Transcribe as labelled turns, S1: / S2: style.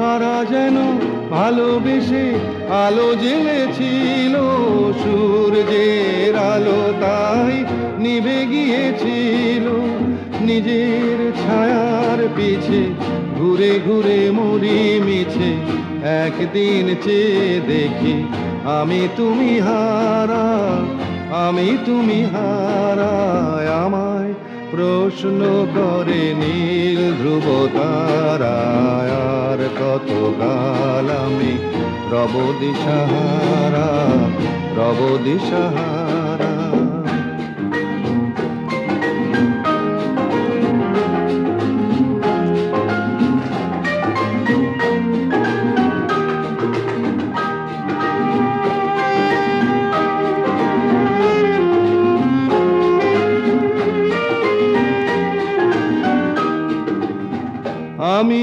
S1: কারা যেন ভালোবেসে আলো জ্বেলেছিল, সূর্যের আলো তাই নিভে গিয়েছিল। নিজের ছায়ার পিছে ঘুরে ঘুরে মরি মিছে, একদিন চেয়ে দেখি আমি তুমি হারা, আমি তুমি হারা। আমায় প্রশ্ন করে নীল ধ্রুব তারায়, আর কত কাল আমি রব দিশাহারা, রব দিশাহারা। আমি